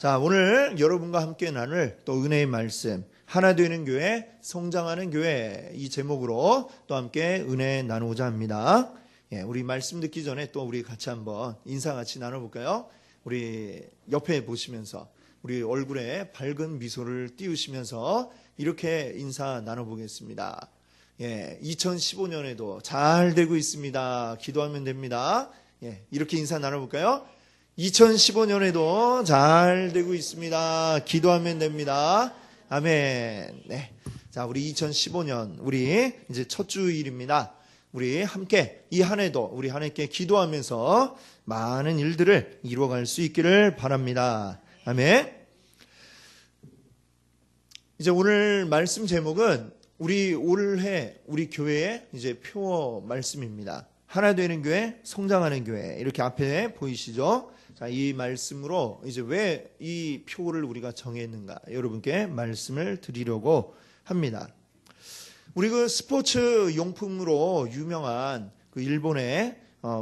자, 오늘 여러분과 함께 나눌 또 은혜의 말씀, 하나 되는 교회, 성장하는 교회, 이 제목으로 또 함께 은혜 나누고자 합니다. 우리 말씀 듣기 전에 또 우리 같이 한번 인사 같이 나눠볼까요? 우리 옆에 보시면서 우리 얼굴에 밝은 미소를 띄우시면서 이렇게 인사 나눠보겠습니다. 2015년에도 잘 되고 있습니다. 기도하면 됩니다. 이렇게 인사 나눠볼까요? 2015년에도 잘 되고 있습니다. 기도하면 됩니다. 아멘. 네. 자, 우리 2015년, 우리 이제 첫 주일입니다. 우리 함께 이 한 해도 우리 하나님께 기도하면서 많은 일들을 이루어갈 수 있기를 바랍니다. 아멘. 이제 오늘 말씀 제목은 우리 올해 우리 교회의 이제 표 말씀입니다. 하나 되는 교회, 성장하는 교회. 이렇게 앞에 보이시죠? 자, 이 말씀으로 이제 왜 이 표를 우리가 정했는가 여러분께 말씀을 드리려고 합니다. 우리 그 스포츠 용품으로 유명한 그 일본의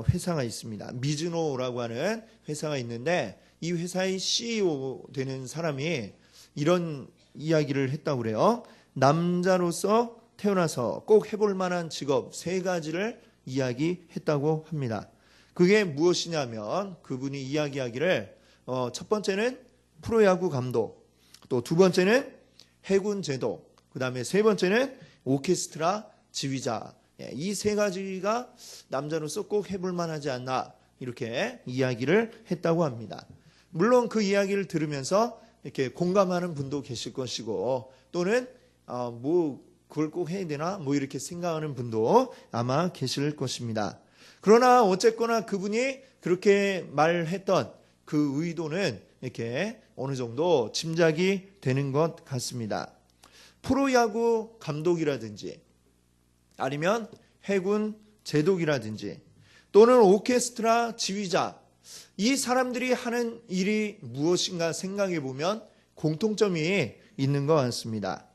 회사가 있습니다. 미즈노라고 하는 회사가 있는데 이 회사의 CEO 되는 사람이 이런 이야기를 했다고 그래요. 남자로서 태어나서 꼭 해볼 만한 직업 3가지를 이야기했다고 합니다. 그게 무엇이냐면 그분이 이야기하기를 첫 번째는 프로야구 감독, 또 두 번째는 해군 제독, 그 다음에 세 번째는 오케스트라 지휘자. 이 3가지가 남자로서 꼭 해볼 만하지 않나 이렇게 이야기를 했다고 합니다. 물론 그 이야기를 들으면서 이렇게 공감하는 분도 계실 것이고 또는 뭐 그걸 꼭 해야 되나 뭐 이렇게 생각하는 분도 아마 계실 것입니다. 그러나 어쨌거나 그분이 그렇게 말했던 그 의도는 이렇게 어느 정도 짐작이 되는 것 같습니다. 프로야구 감독이라든지 아니면 해군 제독이라든지 또는 오케스트라 지휘자, 이 사람들이 하는 일이 무엇인가 생각해 보면 공통점이 있는 것 같습니다.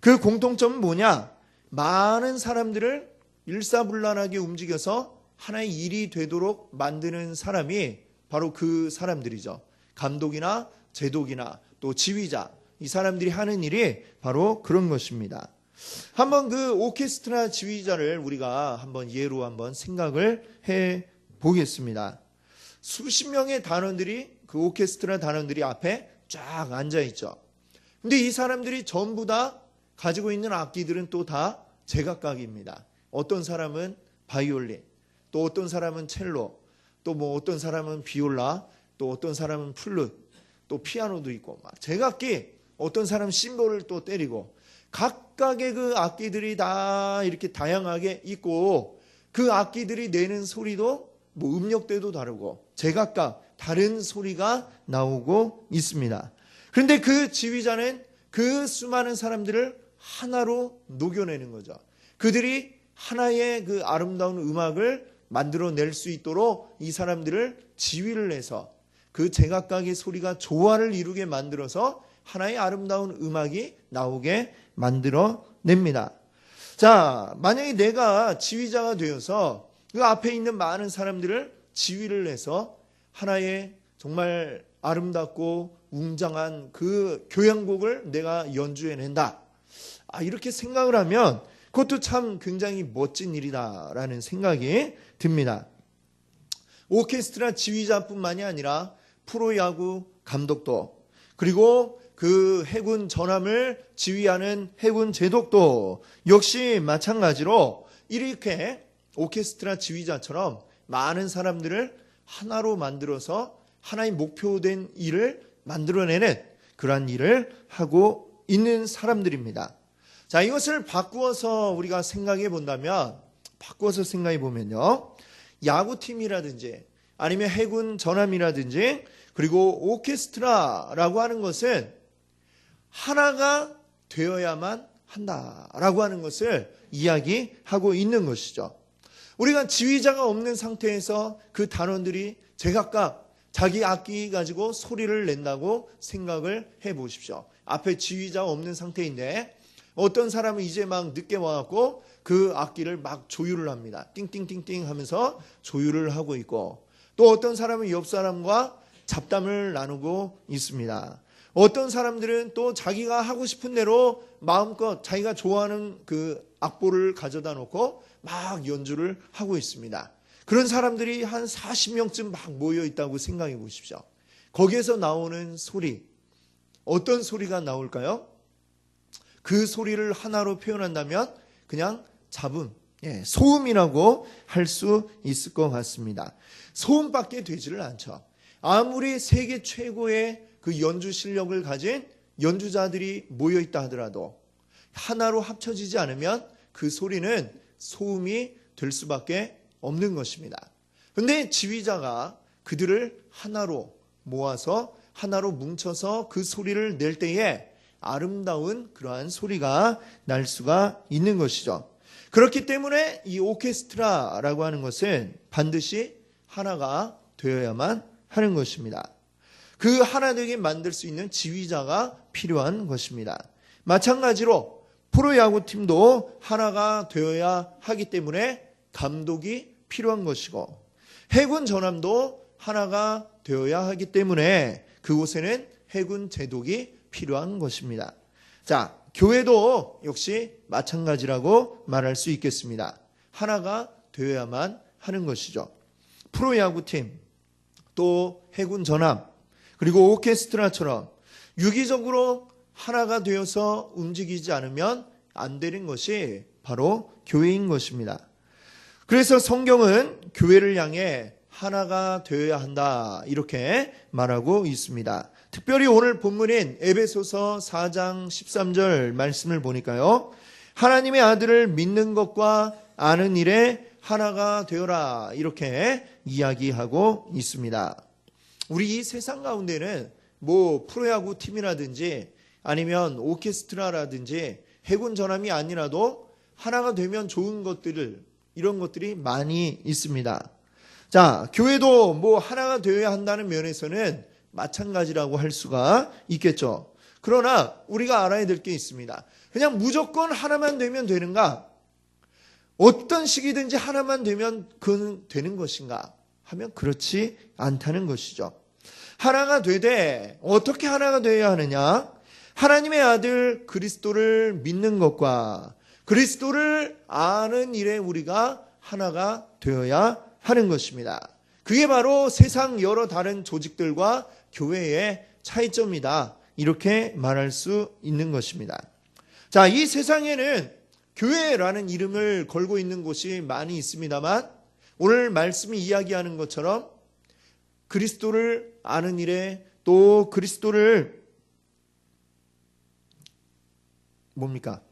그 공통점은 뭐냐? 많은 사람들을 일사불란하게 움직여서 하나의 일이 되도록 만드는 사람이 바로 그 사람들이죠. 감독이나 제독이나 또 지휘자, 이 사람들이 하는 일이 바로 그런 것입니다. 한번 그 오케스트라 지휘자를 우리가 한번 예로 한번 생각을 해 보겠습니다. 수십 명의 단원들이 그 오케스트라 단원들이 앞에 쫙 앉아 있죠. 근데 이 사람들이 전부 다 가지고 있는 악기들은 또 다 제각각입니다. 어떤 사람은 바이올린, 또 어떤 사람은 첼로, 또 뭐 어떤 사람은 비올라, 또 어떤 사람은 플룻, 또 피아노도 있고 막 제각기, 어떤 사람은 심볼을 또 때리고 각각의 그 악기들이 다 이렇게 다양하게 있고 그 악기들이 내는 소리도 뭐 음역대도 다르고 제각각 다른 소리가 나오고 있습니다. 그런데 그 지휘자는 그 수많은 사람들을 하나로 녹여내는 거죠. 그들이 하나의 그 아름다운 음악을 만들어낼 수 있도록 이 사람들을 지휘를 해서 그 제각각의 소리가 조화를 이루게 만들어서 하나의 아름다운 음악이 나오게 만들어냅니다. 자, 만약에 내가 지휘자가 되어서 그 앞에 있는 많은 사람들을 지휘를 해서 하나의 정말 아름답고 웅장한 그 교향곡을 내가 연주해낸다. 이렇게 생각을 하면 그것도 참 굉장히 멋진 일이다라는 생각이 듭니다. 오케스트라 지휘자뿐만이 아니라 프로야구 감독도, 그리고 그 해군 전함을 지휘하는 해군 제독도 역시 마찬가지로 이렇게 오케스트라 지휘자처럼 많은 사람들을 하나로 만들어서 하나의 목표된 일을 만들어내는 그러한 일을 하고 있는 사람들입니다. 자, 이것을 바꾸어서 우리가 생각해 본다면, 바꾸어서 생각해 보면요, 야구팀이라든지 아니면 해군 전함이라든지 그리고 오케스트라라고 하는 것은 하나가 되어야만 한다라고 하는 것을 이야기하고 있는 것이죠. 우리가 지휘자가 없는 상태에서 그 단원들이 제각각 자기 악기 가지고 소리를 낸다고 생각을 해 보십시오. 앞에 지휘자가 없는 상태인데 어떤 사람은 이제 막 늦게 와갖고 그 악기를 막 조율을 합니다. 띵띵띵띵 하면서 조율을 하고 있고, 또 어떤 사람은 옆 사람과 잡담을 나누고 있습니다. 어떤 사람들은 또 자기가 하고 싶은 대로 마음껏 자기가 좋아하는 그 악보를 가져다 놓고 막 연주를 하고 있습니다. 그런 사람들이 한 40명쯤 막 모여 있다고 생각해 보십시오. 거기에서 나오는 소리, 어떤 소리가 나올까요? 그 소리를 하나로 표현한다면 그냥 잡음, 소음이라고 할 수 있을 것 같습니다. 소음밖에 되지를 않죠. 아무리 세계 최고의 그 연주 실력을 가진 연주자들이 모여 있다 하더라도 하나로 합쳐지지 않으면 그 소리는 소음이 될 수밖에 없는 것입니다. 그런데 지휘자가 그들을 하나로 모아서 하나로 뭉쳐서 그 소리를 낼 때에 아름다운 그러한 소리가 날 수가 있는 것이죠. 그렇기 때문에 이 오케스트라라고 하는 것은 반드시 하나가 되어야만 하는 것입니다. 그 하나 되게 만들 수 있는 지휘자가 필요한 것입니다. 마찬가지로 프로야구팀도 하나가 되어야 하기 때문에 감독이 필요한 것이고, 해군 전함도 하나가 되어야 하기 때문에 그곳에는 해군 제독이 필요한 것입니다. 자, 교회도 역시 마찬가지라고 말할 수 있겠습니다. 하나가 되어야만 하는 것이죠. 프로야구팀, 또 해군 전함, 그리고 오케스트라처럼 유기적으로 하나가 되어서 움직이지 않으면 안 되는 것이 바로 교회인 것입니다. 그래서 성경은 교회를 향해 하나가 되어야 한다 이렇게 말하고 있습니다. 특별히 오늘 본문인 에베소서 4장 13절 말씀을 보니까요, 하나님의 아들을 믿는 것과 아는 일에 하나가 되어라 이렇게 이야기하고 있습니다. 우리 이 세상 가운데는 뭐 프로야구 팀이라든지 아니면 오케스트라라든지 해군 전함이 아니라도 하나가 되면 좋은 것들을, 이런 것들이 많이 있습니다. 자, 교회도 뭐 하나가 되어야 한다는 면에서는 마찬가지라고 할 수가 있겠죠. 그러나 우리가 알아야 될 게 있습니다. 그냥 무조건 하나만 되면 되는가? 어떤 식이든지 하나만 되면 그건 되는 것인가? 하면 그렇지 않다는 것이죠. 하나가 되되 어떻게 하나가 되어야 하느냐? 하나님의 아들 그리스도를 믿는 것과 그리스도를 아는 일에 우리가 하나가 되어야 하는 것입니다. 그게 바로 세상 여러 다른 조직들과 교회의 차이점이다 이렇게 말할 수 있는 것입니다. 자, 이 세상에는 교회라는 이름을 걸고 있는 곳이 많이 있습니다만 오늘 말씀이 이야기하는 것처럼 그리스도를 아는 일에 또 그리스도를 뭡니까?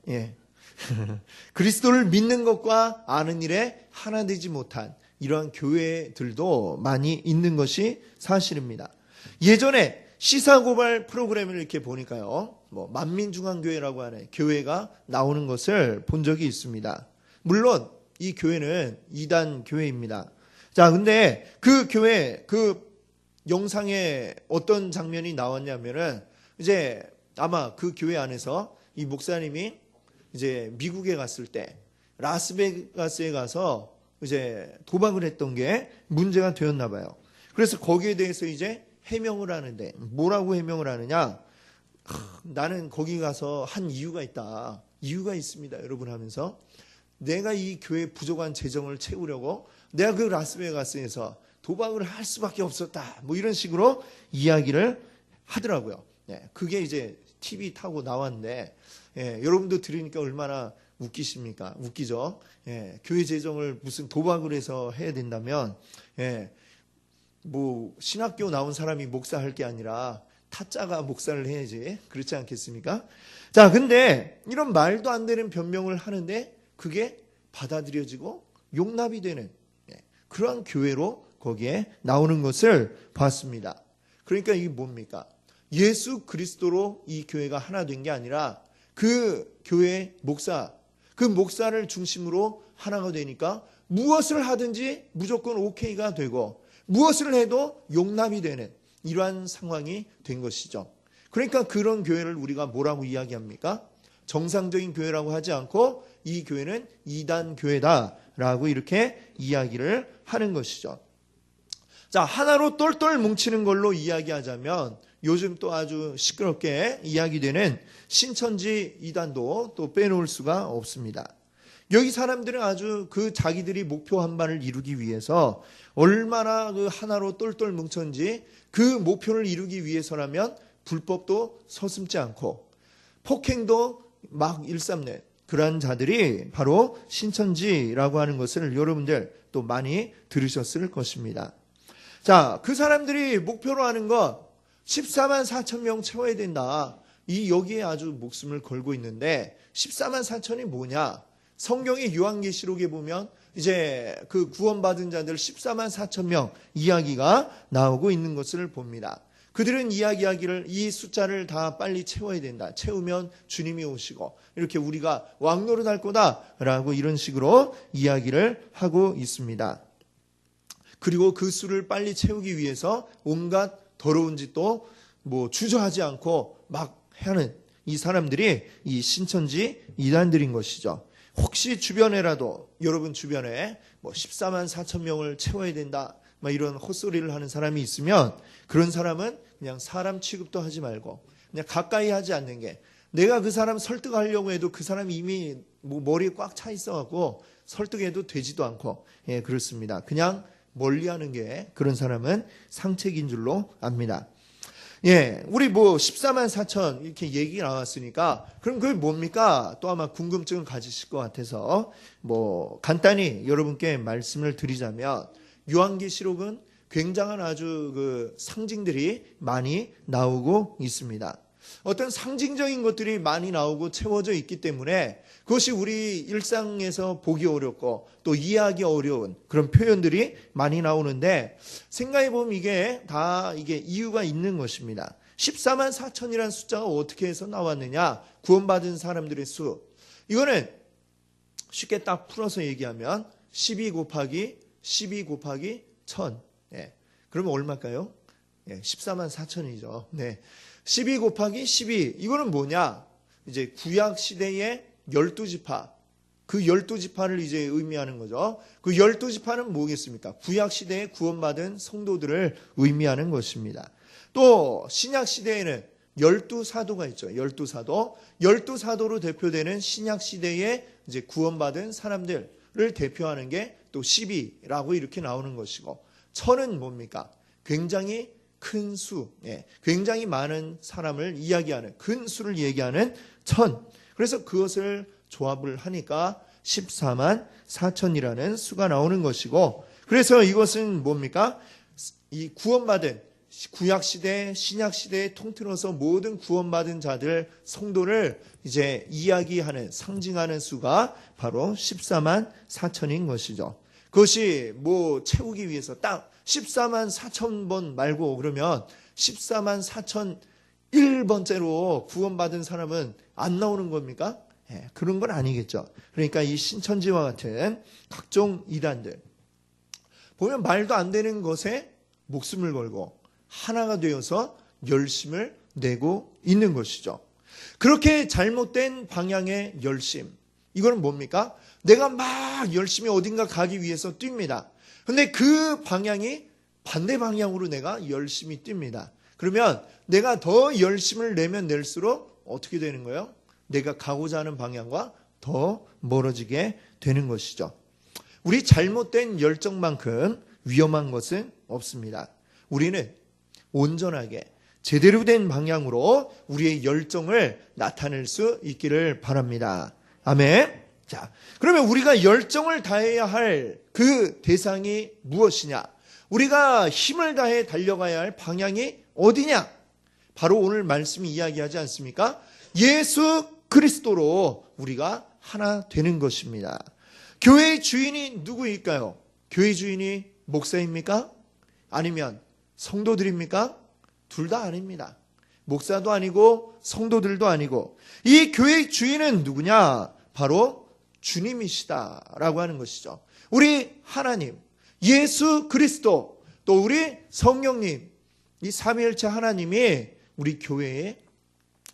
그리스도를 믿는 것과 아는 일에 하나 되지 못한 이러한 교회들도 많이 있는 것이 사실입니다. 예전에 시사고발 프로그램을 이렇게 보니까요, 뭐 만민중앙교회라고 하는 교회가 나오는 것을 본 적이 있습니다. 물론 이 교회는 이단 교회입니다. 자, 근데 그 교회 그 영상에 어떤 장면이 나왔냐면은 이제 아마 그 교회 안에서 이 목사님이 이제 미국에 갔을 때 라스베가스에 가서 이제 도박을 했던 게 문제가 되었나 봐요. 그래서 거기에 대해서 이제 해명을 하는데 뭐라고 해명을 하느냐? 나는 거기 가서 한 이유가 있다. 이유가 있습니다, 여러분 하면서 내가 이 교회 부족한 재정을 채우려고 내가 그 라스베가스에서 도박을 할 수밖에 없었다. 뭐 이런 식으로 이야기를 하더라고요. 그게 이제 TV 타고 나왔는데 여러분도 들으니까 얼마나 웃기십니까? 웃기죠? 교회 재정을 무슨 도박을 해서 해야 된다면 뭐 신학교 나온 사람이 목사할 게 아니라 타짜가 목사를 해야지. 그렇지 않겠습니까? 자, 근데 이런 말도 안 되는 변명을 하는데 그게 받아들여지고 용납이 되는 그러한 교회로 거기에 나오는 것을 봤습니다. 그러니까 이게 뭡니까? 예수 그리스도로 이 교회가 하나 된 게 아니라 그 교회 목사, 그 목사를 중심으로 하나가 되니까 무엇을 하든지 무조건 오케이가 되고 무엇을 해도 용납이 되는 이러한 상황이 된 것이죠. 그러니까 그런 교회를 우리가 뭐라고 이야기합니까? 정상적인 교회라고 하지 않고 이 교회는 이단 교회다라고 이렇게 이야기를 하는 것이죠. 자, 하나로 똘똘 뭉치는 걸로 이야기하자면 요즘 또 아주 시끄럽게 이야기되는 신천지 이단도 또 빼놓을 수가 없습니다. 여기 사람들은 아주 그 자기들이 목표 한 바를 이루기 위해서 얼마나 그 하나로 똘똘 뭉쳤는지 그 목표를 이루기 위해서라면 불법도 서슴지 않고 폭행도 막 일삼는 그러한 자들이 바로 신천지라고 하는 것을 여러분들 또 많이 들으셨을 것입니다. 자, 그 사람들이 목표로 하는 것 14만 4천 명 채워야 된다. 여기에 아주 목숨을 걸고 있는데 14만 4천이 뭐냐? 성경의 요한계시록에 보면 이제 그 구원받은 자들 14만 4천 명 이야기가 나오고 있는 것을 봅니다. 그들은 이야기하기를 이 숫자를 다 빨리 채워야 된다. 채우면 주님이 오시고 이렇게 우리가 왕노릇 할 거다라고 이런 식으로 이야기를 하고 있습니다. 그리고 그 수를 빨리 채우기 위해서 온갖 더러운 짓도 주저하지 않고 막 하는 이 사람들이 이 신천지 이단들인 것이죠. 혹시 주변에라도 여러분 주변에 14만 4천 명을 채워야 된다 이런 헛소리를 하는 사람이 있으면 그런 사람은 그냥 사람 취급도 하지 말고 그냥 가까이 하지 않는 게, 내가 그 사람 설득하려고 해도 그 사람이 이미 머리에 꽉 차 있어갖고 설득해도 되지도 않고 그렇습니다. 그냥 멀리하는 게 그런 사람은 상책인 줄로 압니다. 우리 14만 4천 이렇게 얘기 나왔으니까 그럼 그게 뭡니까? 또 아마 궁금증을 가지실 것 같아서 간단히 여러분께 말씀을 드리자면 요한계시록은 굉장한 아주 그 상징들이 많이 나오고 있습니다. 어떤 상징적인 것들이 많이 나오고 채워져 있기 때문에 그것이 우리 일상에서 보기 어렵고 또 이해하기 어려운 그런 표현들이 많이 나오는데, 생각해보면 이게 이유가 있는 것입니다. 14만 4천이라는 숫자가 어떻게 해서 나왔느냐? 구원받은 사람들의 수. 이거는 쉽게 딱 풀어서 얘기하면 12 곱하기 12 곱하기 1000. 그러면 얼마일까요? 14만 4천이죠. 12 곱하기 12. 이거는 뭐냐? 이제 구약 시대의 12지파. 그 12지파를 이제 의미하는 거죠. 그 12지파는 뭐겠습니까? 구약 시대에 구원받은 성도들을 의미하는 것입니다. 또 신약 시대에는 12사도가 있죠. 12사도. 12사도로 대표되는 신약 시대에 이제 구원받은 사람들을 대표하는 게 또 12라고 이렇게 나오는 것이고, 1000은 뭡니까? 굉장히 큰 수, 굉장히 많은 사람을 이야기하는 큰 수를 얘기하는 1000. 그래서 그것을 조합을 하니까 14만 4천이라는 수가 나오는 것이고, 그래서 이것은 뭡니까? 이 구원받은 구약시대, 신약시대에 통틀어서 모든 구원받은 자들, 성도를 이제 이야기하는, 상징하는 수가 바로 14만 4천인 것이죠. 그것이 채우기 위해서 딱 14만 4천 번 말고 그러면 14만 4천 1번째로 구원받은 사람은 안 나오는 겁니까? 그런 건 아니겠죠. 그러니까 이 신천지와 같은 각종 이단들 보면 말도 안 되는 것에 목숨을 걸고 하나가 되어서 열심을 내고 있는 것이죠. 그렇게 잘못된 방향의 열심, 이거는 뭡니까? 내가 막 열심히 어딘가 가기 위해서 뜁니다. 근데 그 방향이 반대 방향으로 내가 열심히 뜁니다. 그러면 내가 더 열심을 내면 낼수록 어떻게 되는 거예요? 내가 가고자 하는 방향과 더 멀어지게 되는 것이죠. 우리 잘못된 열정만큼 위험한 것은 없습니다. 우리는 온전하게 제대로 된 방향으로 우리의 열정을 나타낼 수 있기를 바랍니다. 아멘. 자, 그러면 우리가 열정을 다해야 할 그 대상이 무엇이냐? 우리가 힘을 다해 달려가야 할 방향이 어디냐? 바로 오늘 말씀이 이야기하지 않습니까? 예수 그리스도로 우리가 하나 되는 것입니다. 교회의 주인이 누구일까요? 교회 주인이 목사입니까? 아니면 성도들입니까? 둘 다 아닙니다. 목사도 아니고 성도들도 아니고, 이 교회의 주인은 누구냐? 바로 주님이시다라고 하는 것이죠. 우리 하나님, 예수 그리스도, 또 우리 성령님, 이 삼위일체 하나님이 우리 교회의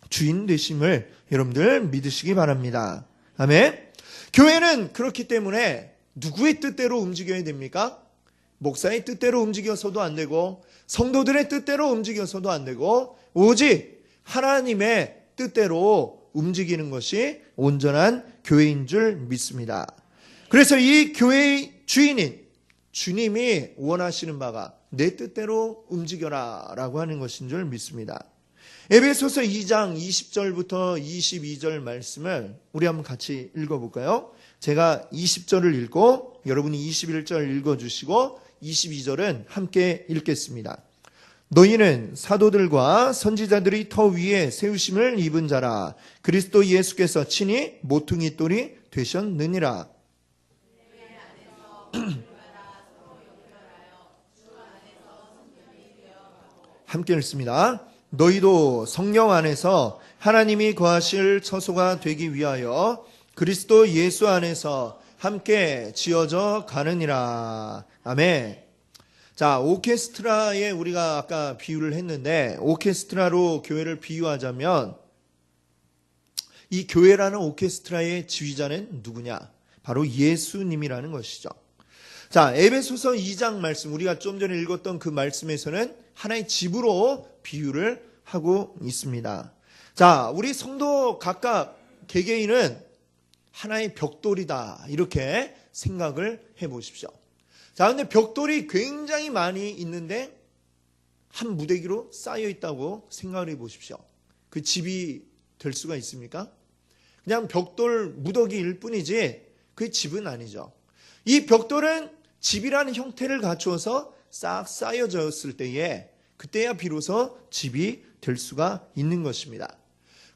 주인 되심을 여러분들 믿으시기 바랍니다. 아멘. 교회는 그렇기 때문에 누구의 뜻대로 움직여야 됩니까? 목사의 뜻대로 움직여서도 안 되고 성도들의 뜻대로 움직여서도 안 되고 오직 하나님의 뜻대로 움직이는 것이 온전한 교회인 줄 믿습니다. 그래서 이 교회의 주인인 주님이 원하시는 바가 내 뜻대로 움직여라 라고 하는 것인 줄 믿습니다. 에베소서 2장 20절부터 22절 말씀을 우리 한번 같이 읽어볼까요? 제가 20절을 읽고 여러분이 21절 읽어주시고 22절은 함께 읽겠습니다. 너희는 사도들과 선지자들이 터 위에 세우심을 입은 자라. 그리스도 예수께서 친히 모퉁이 돌이 되셨느니라. 함께 읽습니다. 너희도 성령 안에서 하나님이 거하실 처소가 되기 위하여 그리스도 예수 안에서 함께 지어져 가느니라. 아멘. 자, 오케스트라에 우리가 아까 비유를 했는데 오케스트라로 교회를 비유하자면 이 교회라는 오케스트라의 지휘자는 누구냐? 바로 예수님이라는 것이죠. 자, 에베소서 2장 말씀, 우리가 좀 전에 읽었던 그 말씀에서는 하나의 집으로 비유를 하고 있습니다. 자, 우리 성도 각각 개개인은 하나의 벽돌이다, 이렇게 생각을 해보십시오. 자, 근데 벽돌이 굉장히 많이 있는데 한 무대기로 쌓여 있다고 생각을 해보십시오. 그 집이 될 수가 있습니까? 그냥 벽돌 무더기일 뿐이지 그게 집은 아니죠. 이 벽돌은 집이라는 형태를 갖추어서 싹 쌓여졌을 때에 그때야 비로소 집이 될 수가 있는 것입니다.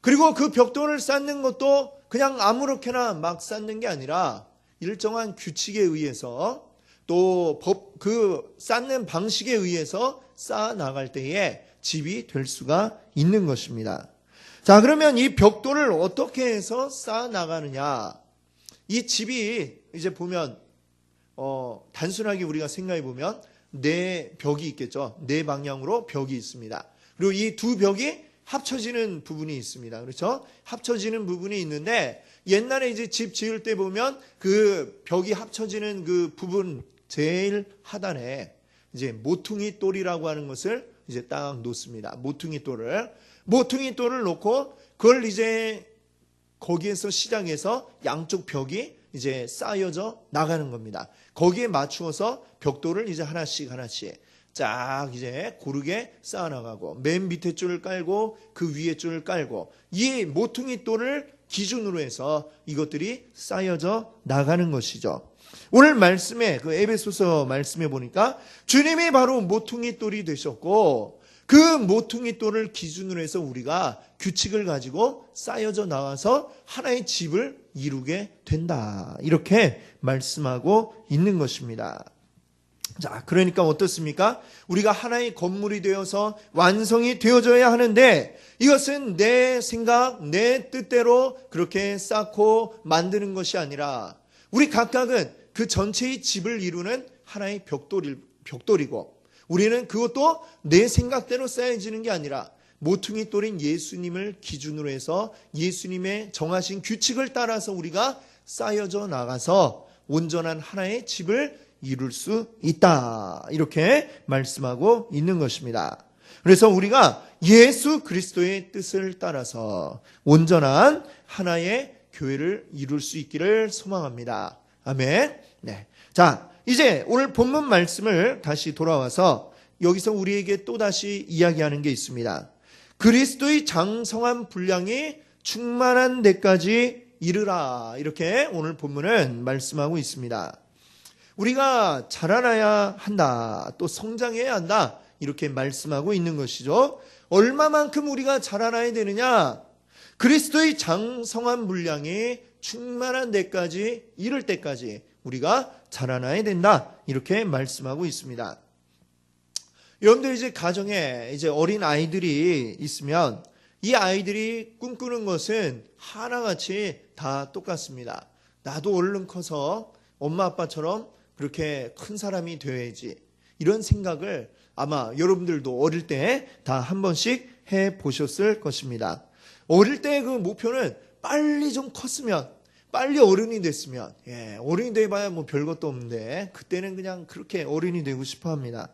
그리고 그 벽돌을 쌓는 것도 그냥 아무렇게나 막 쌓는 게 아니라 일정한 규칙에 의해서 또 그 쌓는 방식에 의해서 쌓아 나갈 때에 집이 될 수가 있는 것입니다. 자, 그러면 이 벽돌을 어떻게 해서 쌓아 나가느냐? 이 집이 이제 보면 단순하게 우리가 생각해 보면 네 벽이 있겠죠. 네 방향으로 벽이 있습니다. 그리고 이 두 벽이 합쳐지는 부분이 있습니다. 그렇죠? 합쳐지는 부분이 있는데 옛날에 이제 집 지을 때 보면 그 벽이 합쳐지는 그 부분 제일 하단에 이제 모퉁이 돌이라고 하는 것을 이제 딱 놓습니다. 모퉁이 돌을 놓고 그걸 이제 거기에서 시작해서 양쪽 벽이 이제 쌓여져 나가는 겁니다. 거기에 맞추어서 벽돌을 이제 하나씩 쫙 이제 고르게 쌓아나가고 맨 밑에 줄을 깔고 그 위에 줄을 깔고 이 모퉁이 돌을 기준으로 해서 이것들이 쌓여져 나가는 것이죠. 오늘 말씀에 그 에베소서 말씀에 보니까 주님이 바로 모퉁이 돌이 되셨고 그 모퉁이 돌을 기준으로 해서 우리가 규칙을 가지고 쌓여져 나와서 하나의 집을 이루게 된다. 이렇게 말씀하고 있는 것입니다. 자, 그러니까 어떻습니까? 우리가 하나의 건물이 되어서 완성이 되어져야 하는데 이것은 내 생각, 내 뜻대로 그렇게 쌓고 만드는 것이 아니라 우리 각각은 그 전체의 집을 이루는 하나의 벽돌이고 우리는 그것도 내 생각대로 쌓여지는 게 아니라 모퉁이 돌인 예수님을 기준으로 해서 예수님의 정하신 규칙을 따라서 우리가 쌓여져 나가서 온전한 하나의 집을 이룰 수 있다. 이렇게 말씀하고 있는 것입니다. 그래서 우리가 예수 그리스도의 뜻을 따라서 온전한 하나의 교회를 이룰 수 있기를 소망합니다. 아멘. 네. 자, 이제 오늘 본문 말씀을 다시 돌아와서 여기서 우리에게 또다시 이야기하는 게 있습니다. 그리스도의 장성한 분량이 충만한 데까지 이르라. 이렇게 오늘 본문은 말씀하고 있습니다. 우리가 자라나야 한다. 또 성장해야 한다. 이렇게 말씀하고 있는 것이죠. 얼마만큼 우리가 자라나야 되느냐? 그리스도의 장성한 분량이 충만한 데까지 이를 때까지 우리가 자라나야 된다. 이렇게 말씀하고 있습니다. 여러분들 이제 가정에 이제 어린 아이들이 있으면 이 아이들이 꿈꾸는 것은 하나같이 다 똑같습니다. 나도 얼른 커서 엄마 아빠처럼 그렇게 큰 사람이 되어야지. 이런 생각을 아마 여러분들도 어릴 때 다 한 번씩 해 보셨을 것입니다. 어릴 때 그 목표는 빨리 좀 컸으면, 빨리 어른이 됐으면, 어른이 돼봐야 뭐 별것도 없는데, 그때는 그냥 그렇게 어른이 되고 싶어 합니다.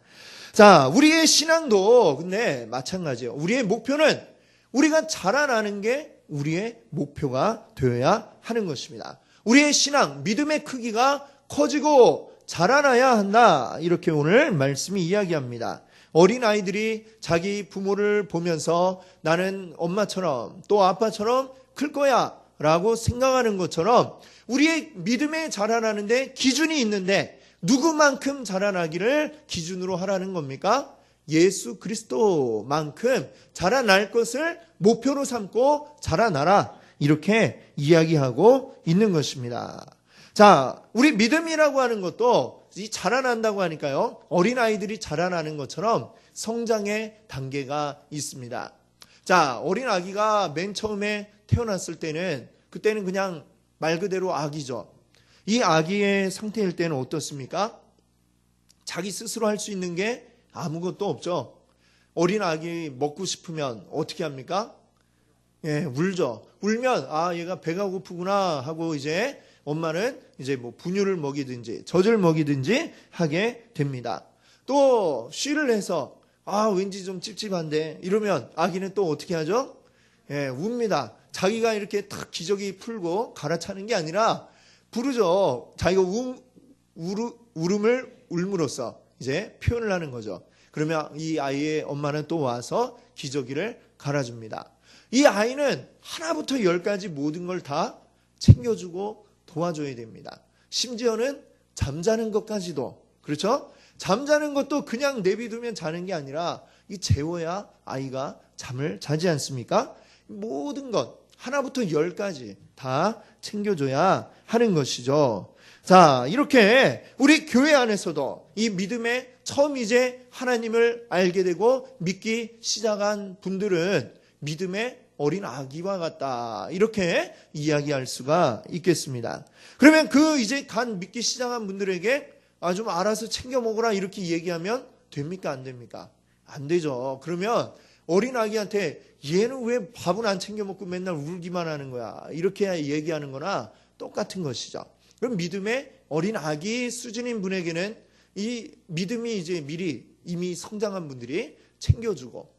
자, 우리의 신앙도 근데 마찬가지예요. 우리의 목표는 우리가 자라나는 게 우리의 목표가 되어야 하는 것입니다. 우리의 신앙, 믿음의 크기가 커지고 자라나야 한다. 이렇게 오늘 말씀이 이야기합니다. 어린아이들이 자기 부모를 보면서 나는 엄마처럼 또 아빠처럼 클 거야 라고 생각하는 것처럼 우리의 믿음에 자라나는데 기준이 있는데 누구만큼 자라나기를 기준으로 하라는 겁니까? 예수 그리스도만큼 자라날 것을 목표로 삼고 자라나라. 이렇게 이야기하고 있는 것입니다. 자, 우리 믿음이라고 하는 것도 이 자라난다고 하니까요. 어린아이들이 자라나는 것처럼 성장의 단계가 있습니다. 자, 어린 아기가 맨 처음에 태어났을 때는 그때는 그냥 말 그대로 아기죠. 이 아기의 상태일 때는 어떻습니까? 자기 스스로 할 수 있는 게 아무것도 없죠. 어린 아기 먹고 싶으면 어떻게 합니까? 울죠. 울면 얘가 배가 고프구나 하고 이제 엄마는 이제 뭐 분유를 먹이든지 젖을 먹이든지 하게 됩니다. 또 쉬를 해서 왠지 좀 찝찝한데 이러면 아기는 또 어떻게 하죠? 웁니다. 자기가 이렇게 탁 기저귀 풀고 갈아차는 게 아니라 부르죠. 자기가 울음을 울므로써 이제 표현을 하는 거죠. 그러면 이 아이의 엄마는 또 와서 기저귀를 갈아줍니다. 이 아이는 하나부터 열까지 모든 걸 다 챙겨주고 도와줘야 됩니다. 심지어는 잠자는 것까지도, 그렇죠? 잠자는 것도 그냥 내비두면 자는 게 아니라 이 재워야 아이가 잠을 자지 않습니까? 모든 것 하나부터 열까지 다 챙겨줘야 하는 것이죠. 자, 이렇게 우리 교회 안에서도 이 믿음에 처음 이제 하나님을 알게 되고 믿기 시작한 분들은 믿음의 어린 아기와 같다. 이렇게 이야기할 수가 있겠습니다. 그러면 이제 믿기 시작한 분들에게 좀 알아서 챙겨 먹으라 이렇게 얘기하면 됩니까? 안 됩니까? 안 되죠. 그러면 어린 아기한테 얘는 왜 밥은 안 챙겨 먹고 맨날 울기만 하는 거야. 이렇게 얘기하는 거나 똑같은 것이죠. 그럼 믿음의 어린 아기 수준인 분에게는 이 믿음이 이제 미리 이미 성장한 분들이 챙겨주고,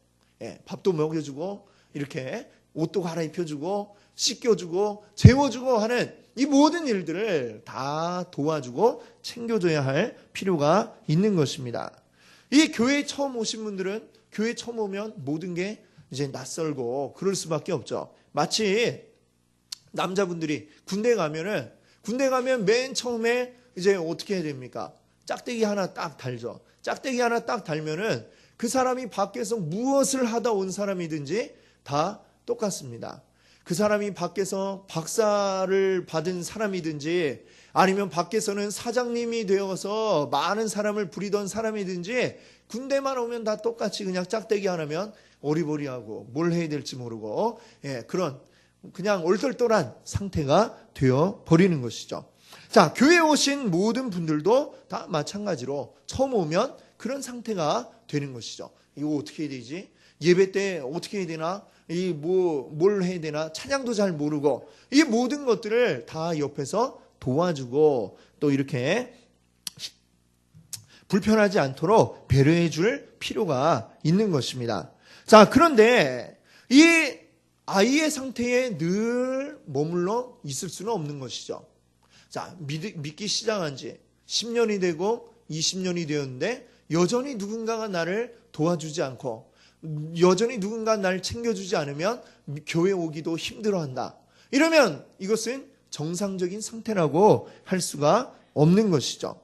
밥도 먹여주고, 이렇게 옷도 갈아입혀주고, 씻겨주고, 재워주고 하는 이 모든 일들을 다 도와주고 챙겨줘야 할 필요가 있는 것입니다. 이 교회에 처음 오신 분들은 교회에 처음 오면 모든 게 이제 낯설고 그럴 수밖에 없죠. 마치 남자분들이 군대 가면 맨 처음에 이제 어떻게 해야 됩니까? 짝대기 하나 딱 달죠. 짝대기 하나 딱 달면은 그 사람이 밖에서 무엇을 하다 온 사람이든지 다 똑같습니다. 그 사람이 밖에서 박사를 받은 사람이든지 아니면 밖에서는 사장님이 되어서 많은 사람을 부리던 사람이든지 군대만 오면 다 똑같이 그냥 짝대기 하나면 어리버리하고 뭘 해야 될지 모르고 그런 그냥 얼떨떨한 상태가 되어 버리는 것이죠. 자, 교회에 오신 모든 분들도 다 마찬가지로 처음 오면 그런 상태가 되는 것이죠. 이거 어떻게 해야 되지? 예배 때 어떻게 해야 되나? 뭘 해야 되나? 찬양도 잘 모르고 이 모든 것들을 다 옆에서 도와주고 또 이렇게 불편하지 않도록 배려해 줄 필요가 있는 것입니다. 자, 그런데 이 아이의 상태에 늘 머물러 있을 수는 없는 것이죠. 자, 믿기 시작한 지 10년이 되고 20년이 되었는데 여전히 누군가가 나를 도와주지 않고 여전히 누군가 나를 챙겨주지 않으면 교회 오기도 힘들어한다. 이러면 이것은 정상적인 상태라고 할 수가 없는 것이죠.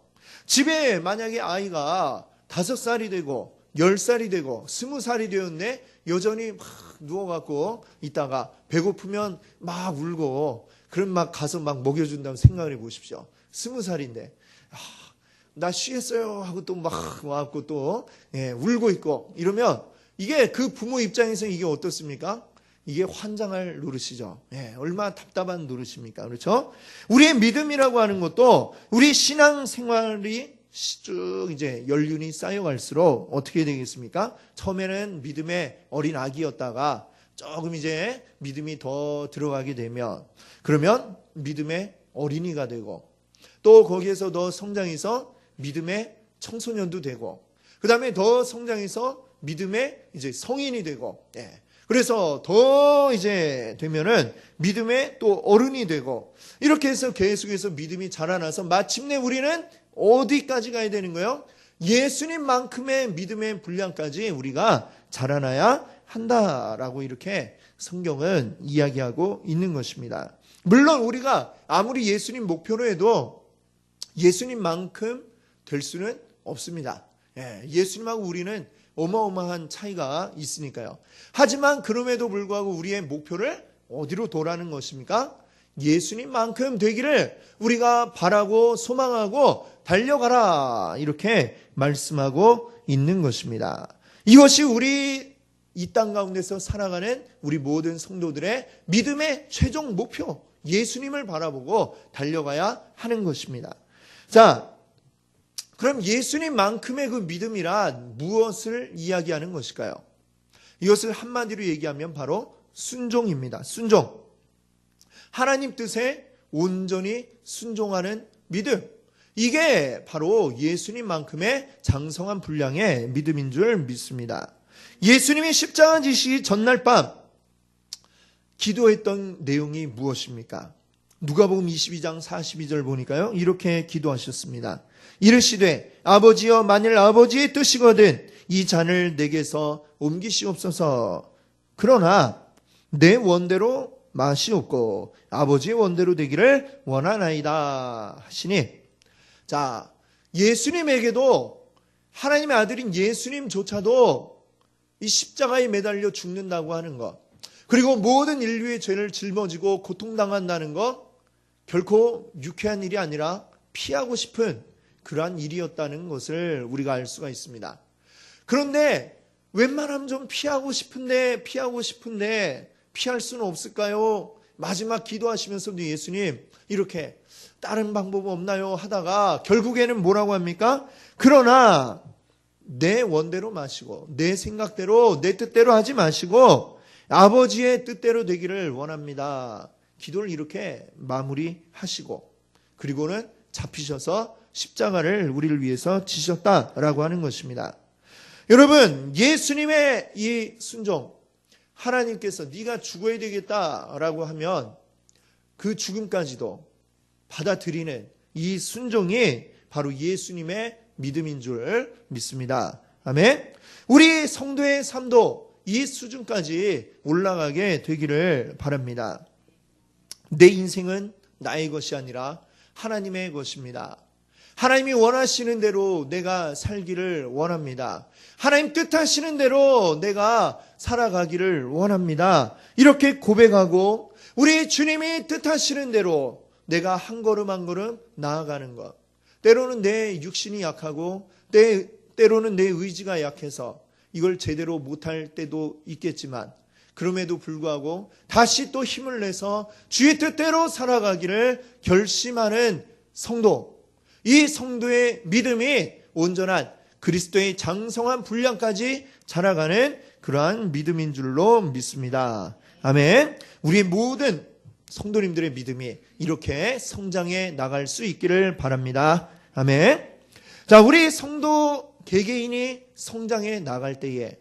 집에 만약에 아이가 5살이 되고 10살이 되고 20살이 되었는데 여전히 막 누워갖고 있다가 배고프면 막 울고 그럼 막 가서 막 먹여준다고 생각을 해보십시오. 20살인데 나 쉬겠어요 하고 또 막 와갖고 또 울고 있고 이러면 이게 그 부모 입장에서 이게 어떻습니까? 이게 환장할 노릇이죠. 얼마나 답답한 노릇입니까? 그렇죠? 우리의 믿음이라고 하는 것도 우리 신앙 생활이 쭉 이제 연륜이 쌓여갈수록 어떻게 되겠습니까? 처음에는 믿음의 어린 아기였다가 조금 이제 믿음이 더 들어가게 되면 그러면 믿음의 어린이가 되고 또 거기에서 더 성장해서 믿음의 청소년도 되고 그 다음에 더 성장해서 믿음의 이제 성인이 되고 그래서 더 이제 되면은 믿음의 또 어른이 되고 이렇게 해서 계속해서 믿음이 자라나서 마침내 우리는 어디까지 가야 되는 거예요? 예수님만큼의 믿음의 분량까지 우리가 자라나야 한다라고 이렇게 성경은 이야기하고 있는 것입니다. 물론 우리가 아무리 예수님 목표로 해도 예수님만큼 될 수는 없습니다. 예수님하고 우리는 어마어마한 차이가 있으니까요. 하지만 그럼에도 불구하고 우리의 목표를 어디로 도라는 것입니까? 예수님만큼 되기를 우리가 바라고 소망하고 달려가라 이렇게 말씀하고 있는 것입니다. 이것이 우리 이 땅 가운데서 살아가는 우리 모든 성도들의 믿음의 최종 목표, 예수님을 바라보고 달려가야 하는 것입니다. 자, 그럼 예수님만큼의 그 믿음이란 무엇을 이야기하는 것일까요? 이것을 한마디로 얘기하면 바로 순종입니다. 순종. 하나님 뜻에 온전히 순종하는 믿음. 이게 바로 예수님만큼의 장성한 분량의 믿음인 줄 믿습니다. 예수님이 십자가 지시기 전날 밤 기도했던 내용이 무엇입니까? 누가복음 22장 42절 보니까요. 이렇게 기도하셨습니다. 이르시되 아버지여 만일 아버지의 뜻이거든 이 잔을 내게서 옮기시옵소서. 그러나 내 원대로 마시옵고 아버지의 원대로 되기를 원하나이다 하시니 자, 예수님에게도 하나님의 아들인 예수님조차도 이 십자가에 매달려 죽는다고 하는 것 그리고 모든 인류의 죄를 짊어지고 고통당한다는 것 결코 유쾌한 일이 아니라 피하고 싶은 그러한 일이었다는 것을 우리가 알 수가 있습니다. 그런데 웬만하면 좀 피하고 싶은데 피할 수는 없을까요? 마지막 기도하시면서도 예수님 이렇게 다른 방법 없나요? 하다가 결국에는 뭐라고 합니까? 그러나 내 원대로 마시고 내 생각대로 내 뜻대로 하지 마시고 아버지의 뜻대로 되기를 원합니다. 기도를 이렇게 마무리하시고 그리고는 잡히셔서 십자가를 우리를 위해서 지셨다라고 하는 것입니다. 여러분 예수님의 이 순종 하나님께서 네가 죽어야 되겠다라고 하면 그 죽음까지도 받아들이는 이 순종이 바로 예수님의 믿음인 줄 믿습니다. 아멘. 우리 성도의 삶도 이 수준까지 올라가게 되기를 바랍니다. 내 인생은 나의 것이 아니라 하나님의 것입니다. 하나님이 원하시는 대로 내가 살기를 원합니다. 하나님 뜻하시는 대로 내가 살아가기를 원합니다. 이렇게 고백하고 우리 주님이 뜻하시는 대로 내가 한 걸음 한 걸음 나아가는 것. 때로는 내 육신이 약하고 때로는 내 의지가 약해서 이걸 제대로 못할 때도 있겠지만 그럼에도 불구하고 다시 또 힘을 내서 주의 뜻대로 살아가기를 결심하는 성도, 이 성도의 믿음이 온전한 그리스도의 장성한 분량까지 자라가는 그러한 믿음인 줄로 믿습니다. 아멘. 우리 모든 성도님들의 믿음이 이렇게 성장해 나갈 수 있기를 바랍니다. 아멘. 자, 우리 성도 개개인이 성장해 나갈 때에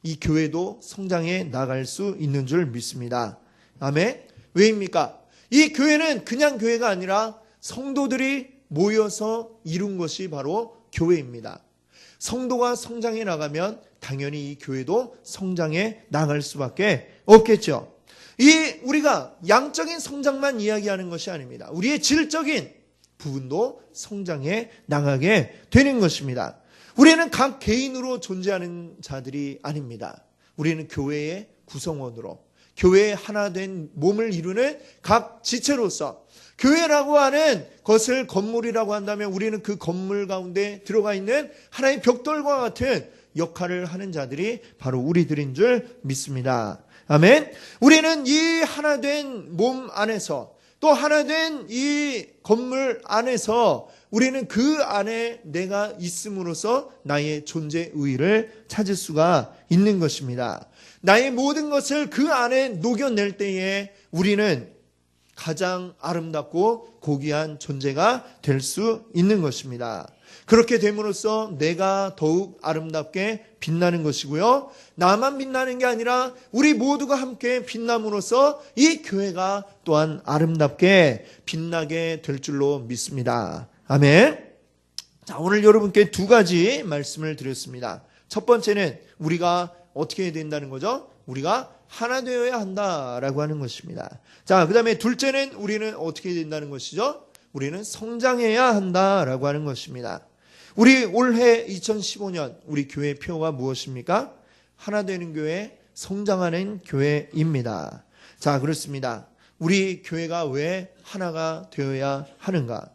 이 교회도 성장해 나갈 수 있는 줄 믿습니다. 아멘. 왜입니까? 이 교회는 그냥 교회가 아니라 성도들이 모여서 이룬 것이 바로 교회입니다. 성도가 성장해 나가면 당연히 이 교회도 성장해 나갈 수밖에 없겠죠. 우리가 양적인 성장만 이야기하는 것이 아닙니다. 우리의 질적인 부분도 성장해 나가게 되는 것입니다. 우리는 각 개인으로 존재하는 자들이 아닙니다. 우리는 교회의 구성원으로 교회의 하나 된 몸을 이루는 각 지체로서 교회라고 하는 것을 건물이라고 한다면 우리는 그 건물 가운데 들어가 있는 하나의 벽돌과 같은 역할을 하는 자들이 바로 우리들인 줄 믿습니다. 아멘. 우리는 이 하나 된 몸 안에서 또 하나 된 이 건물 안에서 우리는 그 안에 내가 있음으로써 나의 존재 의의를 찾을 수가 있는 것입니다. 나의 모든 것을 그 안에 녹여낼 때에 우리는 가장 아름답고 고귀한 존재가 될 수 있는 것입니다. 그렇게 됨으로써 내가 더욱 아름답게 빛나는 것이고요. 나만 빛나는 게 아니라 우리 모두가 함께 빛남으로써 이 교회가 또한 아름답게 빛나게 될 줄로 믿습니다. 아멘. 자, 오늘 여러분께 두 가지 말씀을 드렸습니다. 첫 번째는 우리가 어떻게 해야 된다는 거죠? 우리가 하나 되어야 한다라고 하는 것입니다. 자, 그 다음에 둘째는 우리는 어떻게 해야 된다는 것이죠? 우리는 성장해야 한다라고 하는 것입니다. 우리 올해 2015년 우리 교회 표어가 무엇입니까? 하나 되는 교회, 성장하는 교회입니다. 자, 그렇습니다. 우리 교회가 왜 하나가 되어야 하는가?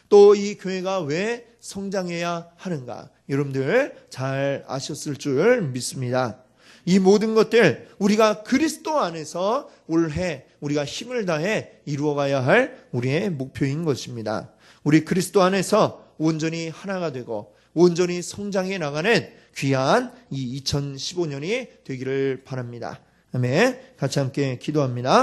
또 이 교회가 왜 성장해야 하는가? 여러분들 잘 아셨을 줄 믿습니다. 이 모든 것들 우리가 그리스도 안에서 올해 우리가 힘을 다해 이루어가야 할 우리의 목표인 것입니다. 우리 그리스도 안에서 온전히 하나가 되고 온전히 성장해 나가는 귀한 이 2015년이 되기를 바랍니다. 아멘. 같이 함께 기도합니다.